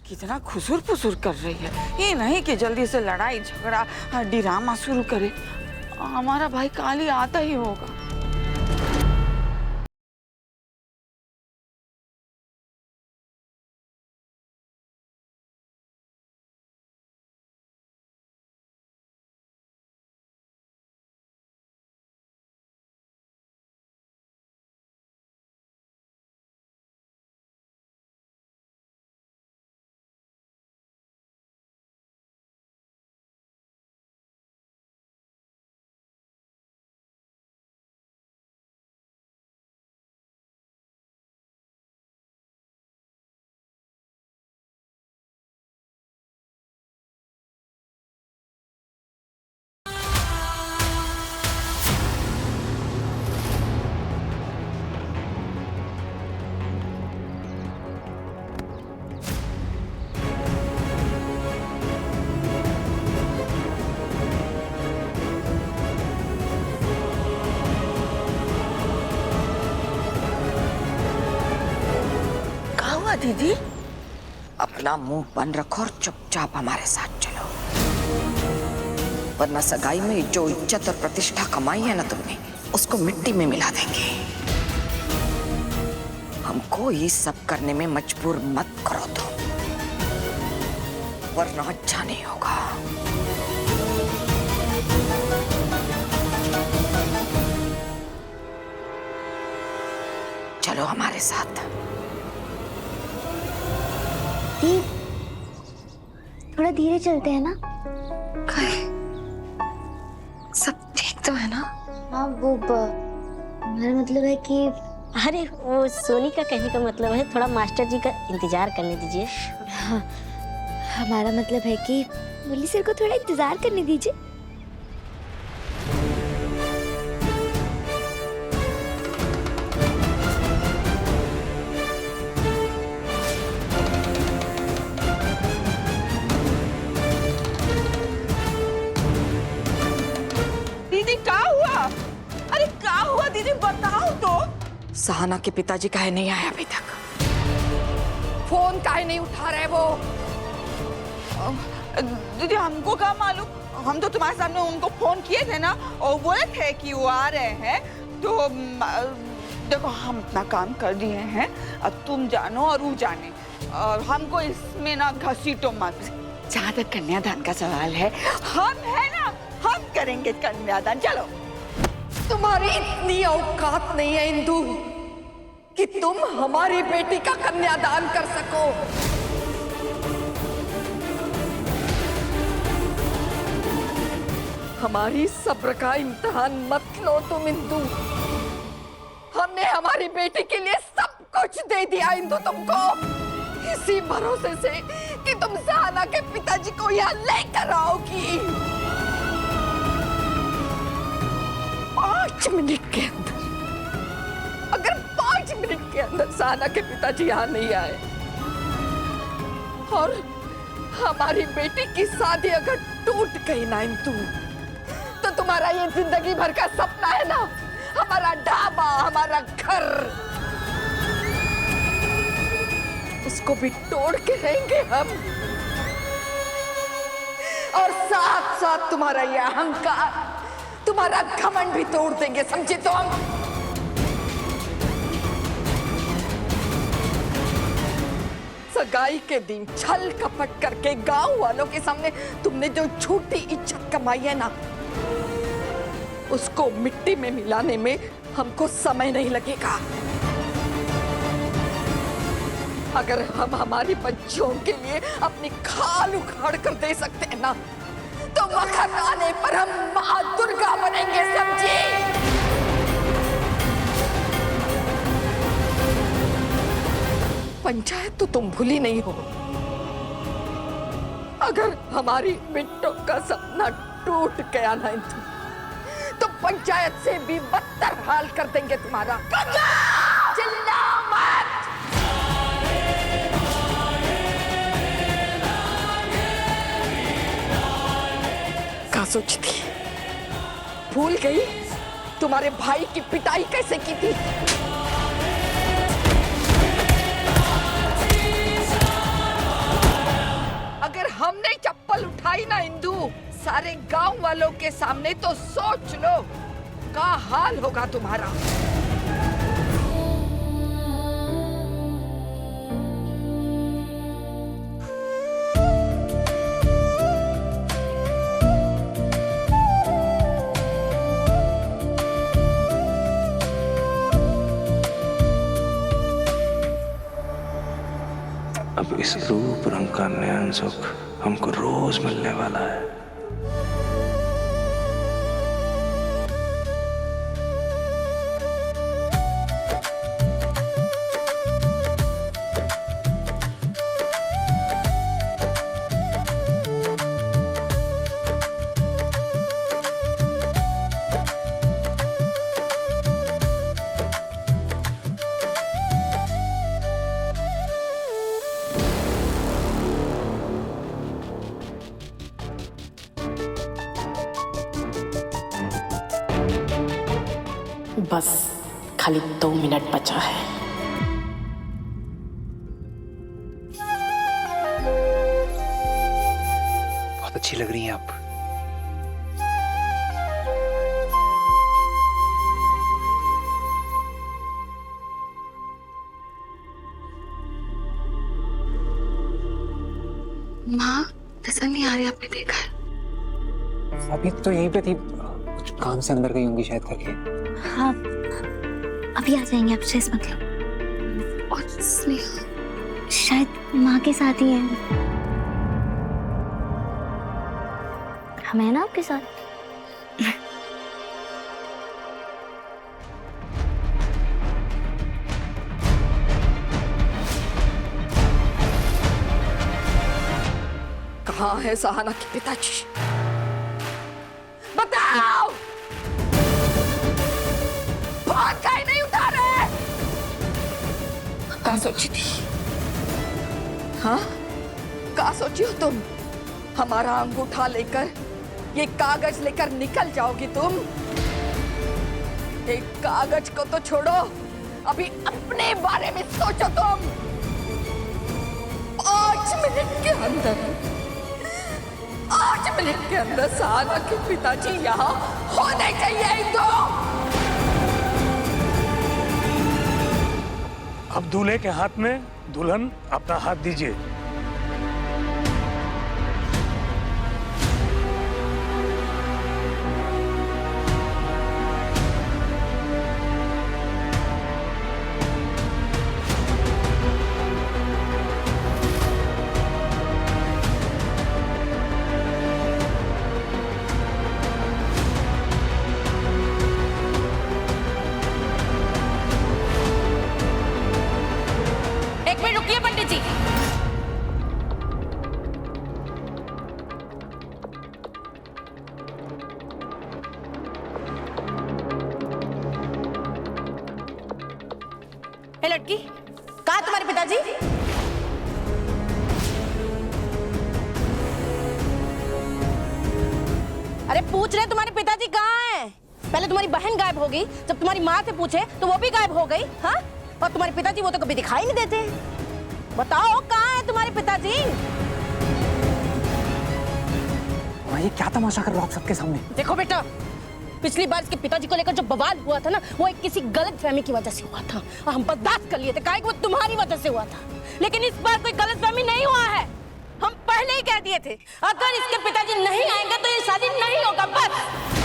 कितना खुसुर फुसुर कर रही है। ये नहीं कि जल्दी से लड़ाई झगड़ा ड्रामा शुरू करे। हमारा भाई काली आता ही होगा। दीदी, अपना मुंह बंद रखो और चुपचाप हमारे साथ चलो, वरना सगाई में जो इज्जत और प्रतिष्ठा कमाई है ना तुमने, उसको मिट्टी में मिला देंगे। हमको ये सब करने में मजबूर मत करो तुम, वरना अच्छा नहीं होगा। चलो हमारे साथ। थोड़ा धीरे चलते हैं ना। सब ठीक तो है ना? हाँ, वो मेरा मतलब है कि अरे वो सोनी का कहने का मतलब है थोड़ा मास्टर जी का इंतजार करने दीजिए। हाँ, हमारा मतलब है कि मुरली सर को थोड़ा इंतजार करने दीजिए। सहाना के पिताजी काहे नहीं आए अभी तक? फोन काहे नहीं उठा रहे वो? दीदी हमको क्या मालूम, हम तो तुम्हारे सामने उनको फोन किए थे ना, और बोले थे कि वो आ रहे हैं। तो देखो हम अपना काम कर दिए हैं, अब तुम जानो और वो जाने, और हमको इसमें ना घसीटो मत। जहाँ तक कन्यादान का सवाल है, हम है ना, हम करेंगे कन्यादान। चलो। तुम्हारी इतनी औकात नहीं है इंदु कि तुम हमारी बेटी का कन्यादान कर सको। हमारी सब्र का इम्तिहान मत लो तुम इंदु। हमने हमारी बेटी के लिए सब कुछ दे दिया इंदु तुमको, इसी भरोसे से कि तुम सहाना के पिताजी को यहाँ लेकर आओगी। 5 मिनट के अंदर, अगर 5 मिनट के अंदर सहाना के पिताजी यहाँ नहीं आए और हमारी बेटी की शादी अगर टूट गई ना इंदु, तो तुम्हारा ये जिंदगी भर का सपना है ना, हमारा ढाबा, हमारा घर, उसको भी तोड़ के रहेंगे हम, और साथ साथ तुम्हारा ये अहंकार, तुम्हारा घमंड भी तोड़ देंगे, समझे तो हम? सगाई के दिन छल कपट करके गांव वालों के सामने तुमने जो झूठी इज्जत कमाई है ना, उसको मिट्टी में मिलाने में हमको समय नहीं लगेगा। अगर हम हमारी बच्चियों के लिए अपनी खाल उखाड़ कर दे सकते हैं ना, तो वक्त आने पर हम मां दुर्गा बनेंगे, समझे? पंचायत तो तुम भूली नहीं हो। अगर हमारी बिट्टो का सपना टूट गया ना तो पंचायत से भी बदतर हाल कर देंगे तुम्हारा। चिल्ला मत। क्या सोचती? भूल गई तुम्हारे भाई की पिटाई कैसे की थी? आई ना इंदु, सारे गांव वालों के सामने तो सोच लो क्या हाल होगा तुम्हारा। अब इस रूप रंग का नयन सुख हमको रोज मिलने वाला है। बस खाली 2 मिनट बचा है। बहुत अच्छी लग रही हैं आप। माँ नजर नहीं आ रही, आपने देखा है? अभी तो यहीं पे थी, कुछ काम से अंदर गई होंगी शायद करके। हाँ अभी आ जाएंगे, आप स्ट्रेस मत लो। और स्नेहा शायद माँ के साथ ही है। हम हैं ना आपके साथ। कहाँ है सहाना के पिताजी? बताओ, फोन काहे नहीं उठा रहे? क्या सोची थी? हाँ, क्या सोची हो तुम? हमारा अंगूठा लेकर, ये कागज लेकर निकल जाओगी तुम? एक कागज को तो छोड़ो, अभी अपने बारे में सोचो तुम। 5 मिनट के अंदर, 8 मिनट के अंदर सहाना के पिताजी यहाँ होने चाहिए। तो अब दूल्हे के हाथ में दुल्हन अपना हाथ दीजिए। एक मिनट रुकिए पंडित जी। ए लड़की, कहाँ तुम्हारे पिताजी? अरे पूछ रहे तुम्हारे पिताजी कहाँ हैं? पहले तुम्हारी बहन गायब हो गई, जब तुम्हारी माँ से पूछे तो वो भी गायब हो गई। हाँ, और तुम्हारे पिताजी वो तो कभी दिखाई नहीं देते। बताओ कहाँ है तुम्हारे पिताजी? माँ ये क्या तमाशा कर रहे हो आप सबके सामने? देखो बेटा, पिछली बार इसके पिताजी को लेकर जो बवाल हुआ था ना, वो एक किसी गलत फहमी की वजह से हुआ था और हम बर्दाश्त कर लिए थे, काहे कि वो तुम्हारी वजह से हुआ था। लेकिन इस बार कोई गलत फहमी नहीं हुआ है। हम पहले ही कह दिए थे, अगर इसके पिताजी नहीं आएंगे तो ये शादी नहीं होगा, बस।